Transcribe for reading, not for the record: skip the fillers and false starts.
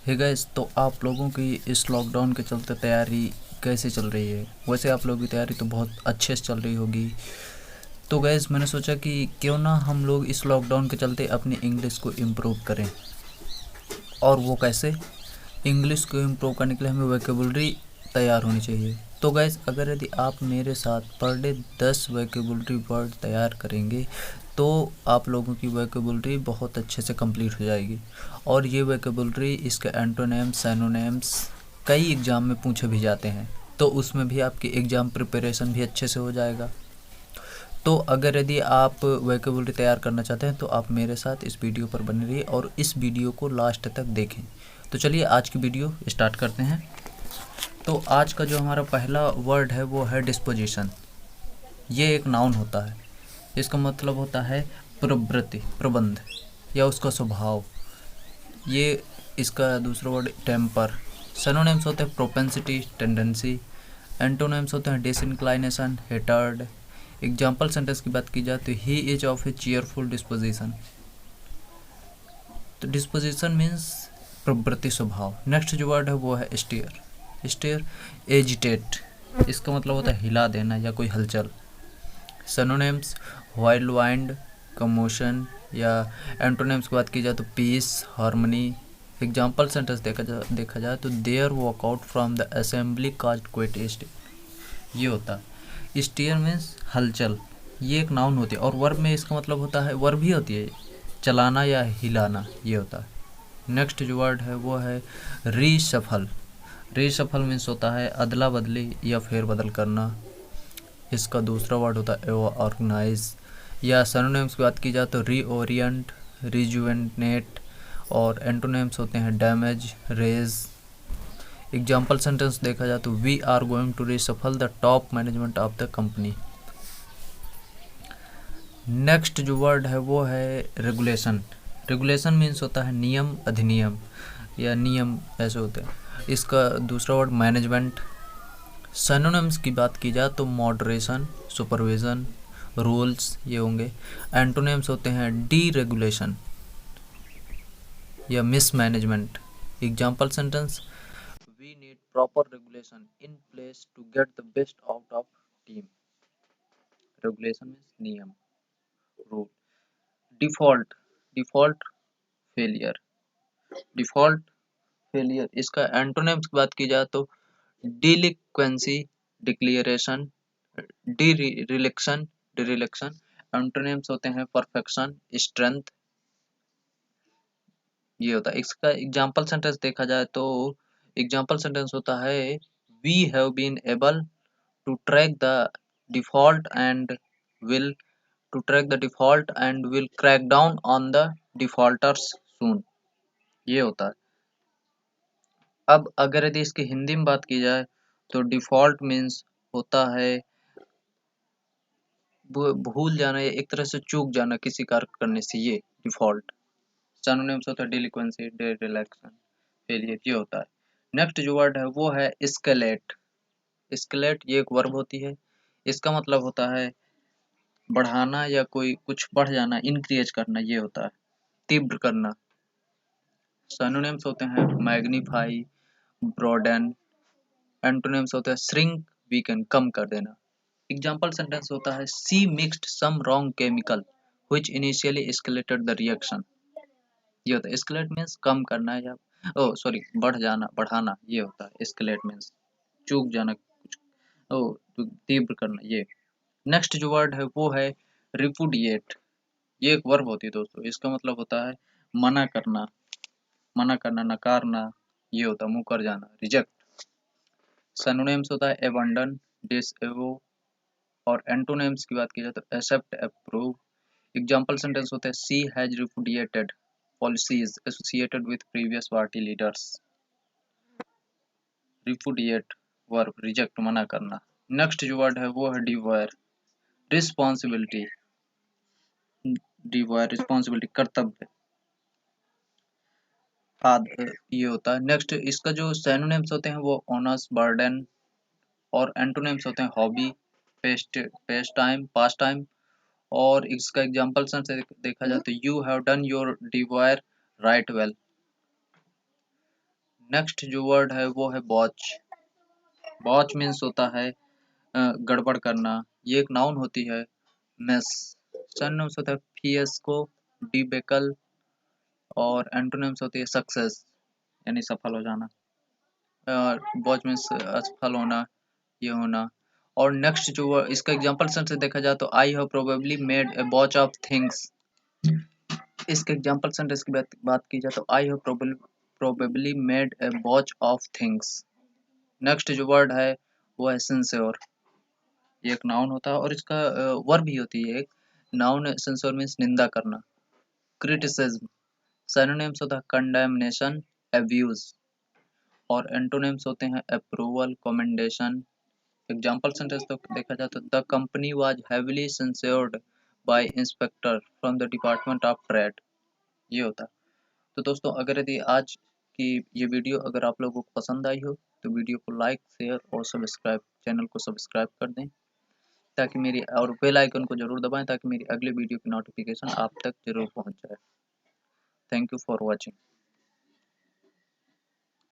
Hey guys, तो आप लोगों की इस लॉकडाउन के चलते तैयारी कैसे चल रही है? वैसे आप लोगों की तैयारी तो बहुत अच्छे से चल रही होगी। तो गाइस, मैंने सोचा कि क्यों ना हम लोग इस लॉकडाउन के चलते अपनी इंग्लिश को इम्प्रूव करें। और वो कैसे? इंग्लिश को इम्प्रूव करने के लिए हमें वोकेबुलरी तैयार होनी चाहिए। तो गैस, अगर यदि आप मेरे साथ पर डे 10 वोकेबुलरी वर्ड तैयार करेंगे तो आप लोगों की वोकेबुलरी बहुत अच्छे से कंप्लीट हो जाएगी। और ये वोकेबुलरी, इसके एंटोनेम्स, सैनोनेम्स कई एग्ज़ाम में पूछे भी जाते हैं, तो उसमें भी आपकी एग्ज़ाम प्रिपरेशन भी अच्छे से हो जाएगा। तो अगर यदि आप वोकेबुलरी तैयार करना चाहते हैं तो आप मेरे साथ इस वीडियो पर बने रहिए और इस वीडियो को लास्ट तक देखें। तो चलिए आज की वीडियो स्टार्ट करते हैं। तो आज का जो हमारा पहला वर्ड है वो है डिस्पोजिशन। ये एक नाउन होता है। इसका मतलब होता है प्रवृत्ति, प्रबंध या उसका स्वभाव। ये इसका दूसरा वर्ड टेम्पर। सिनोनिम्स होते हैं प्रोपेंसिटी, टेंडेंसी। एंटोनिम्स होते हैं डिसइंक्लाइनेशन, हेटर्ड। एग्जाम्पल सेंटेंस की बात की जाए तो he is of A cheerful disposition. तो डिस्पोजिशन मीन्स प्रवृत्ति, स्वभाव। नेक्स्ट जो वर्ड है वो है स्टीयर। स्टीयर एजिटेट, इसका मतलब होता है हिला देना या कोई हलचल। Synonyms wild wind, commotion. या एंटोनिम्स की बात की जाए तो पीस, हार्मनी। एग्जाम्पल सेंटेंस देखा जाए तो their walkout from the assembly caused quite stir. ये होता है स्टीयर मीन्स हलचल। ये एक नाउन होती है और वर्ब में इसका मतलब होता है, वर्ब भी होती है चलाना या हिलाना, ये होता है। नेक्स्ट जो वर्ड है वो है रीशफल। रीशफल मीन्स होता है अदला बदली या फेर बदल करना। इसका दूसरा वर्ड होता है ऑर्गेनाइज। या सिनोनिम्स की बात की जाए तो रीओरिएंट, रिजुवेनेट। और एंटोनिम्स होते हैं डैमेज, रेज। एग्जाम्पल सेंटेंस देखा जाए तो we are going to reshuffle the top management of the company. Next जो वर्ड है वो है रेगुलेशन। रेगुलेशन मीन्स होता है नियम, अधिनियम या नियम ऐसे होते हैं। इसका दूसरा वर्ड मैनेजमेंट। सिनोनिम्स की बात की जाए तो मॉडरेशन, सुपरविज़न, रूल्स, ये होंगे। एंटोनिम्स होते हैं डी रेगुलेशन या mismanagement. Example sentence we need proper regulation in place to get the best out of team. Regulation means नियम, rule. Default, default failure, default failure. इसका antonyms की बात की जाए तो डिलिक्वेंसी, डिक्लियरेशन, डिरिलेक्शन, डिरिलेक्शन। एंटोनिम्स होते हैं परफेक्शन, स्ट्रेंथ, ये होता है। इसका एग्जाम्पल सेंटेंस देखा जाए तो एग्जाम्पल सेंटेंस होता है we have been able to track the default and will to track the default and will crack down on the defaulters soon, ये होता है। अब अगर यदि इसकी हिंदी में बात की जाए तो डिफॉल्ट मीन्स होता है भूल जाना या एक तरह से चूक जाना किसी कार्य करने से, ये डिफॉल्ट। सिनोनिम्स होता है डिलिक्वेंसी, डिरिलेक्शन, फेलियर, ये होता है। नेक्स्ट जो वर्ड है वो है एस्केलेट। एस्केलेट ये एक वर्ब होती है। इसका मतलब होता है बढ़ाना या कोई कुछ बढ़ जाना, इंक्रीज करना, ये होता है। तीव्र करना। सिनोनिम्स होते हैं मैग्नीफाई, ब्रॉडन। एंटोनिम्स होता है श्रिंक, वीकन, कम कर देना। एग्जाम्पल सेंटेंस होता है she mixed some wrong chemical which initially escalated the reaction. ये होता है एस्केलेट मीन्स कम करना या ओ सॉरी बढ़ जाना, बढ़ाना, ये होता है एस्केलेट मीन्स चूक जाना कुछ, ओ तो तीव्र करना, ये। नेक्स्ट जो वर्ड है वो है रिपुडिएट। ये एक वर्ब होती है दोस्तों। इसका मतलब होता है मना करना, मना करना, नकारना, ये होता है मुकर जाना, रिजेक्ट। सिनोनिम्स होता है एबंडन, डिसएवो। और एंटोनिम्स की बात की जाए तो एक्सेप्ट, अप्रूव। एग्जाम्पल सेंटेंस होते हैं she has repudiated policies associated with previous party leaders. Repudiate verb, reject, मना करना। नेक्स्ट जो वर्ड है वो है डिवायर, रिस्पॉन्सिबिलिटी। डिवायर रिस्पॉन्सिबिलिटी, कर्तव्य, ये होता है। नेक्स्ट इसका जो सिनोनिम्स होते हैं वो ऑनर्स, बर्डन। और एंटोनिम्स होते हैं hobby, paste, pastime, pass time. और इसका एग्जांपल से देखा जाए तो you have done your devoir right well. Next जो वर्ड है वो है बॉच। बॉच मीन्स होता है गड़बड़ करना। ये एक नाउन होती है। मेस सिनोनिम्स होता है फिएस्को, डिबेकल, और एंटोनिम्स होती है सक्सेस यानी सफल हो जाना। बॉच मीन्स असफल होना, ये होना। और नेक्स्ट जो इसका एग्जांपल सेंस से देखा जाए तो I have probably made a botch of things. इसके एग्जांपल सेंटेंस की बात की जाए तो I have probably made a botch of things. Next जो वर्ड है वो है सिंसियोर। ये एक नाउन होता है और इसका वर्ब भी होती है एक। नाउन सिंसियोर मीन्स निंदा करना। क्रिटिसिज्म सिनोनिम्स होता है कंडेमनेशन, अब्यूज, और एंटोनिम्स होते हैं अप्रूवल, कमेंडेशन। एग्जाम्पल सेंटेंस तो देखा जाए तो the company was heavily censured by inspector from the department of trade. ये होता है। तो दोस्तों अगर यदि आज की ये वीडियो अगर आप लोगों को पसंद आई हो तो वीडियो को लाइक, शेयर और सब्सक्राइब, चैनल को सब्सक्राइब कर दें ताकि मेरी, और बेल आइकन को जरूर दबाएं ताकि मेरी अगले वीडियो की नोटिफिकेशन आप तक जरूर पहुंच जाए। Thank you for watching.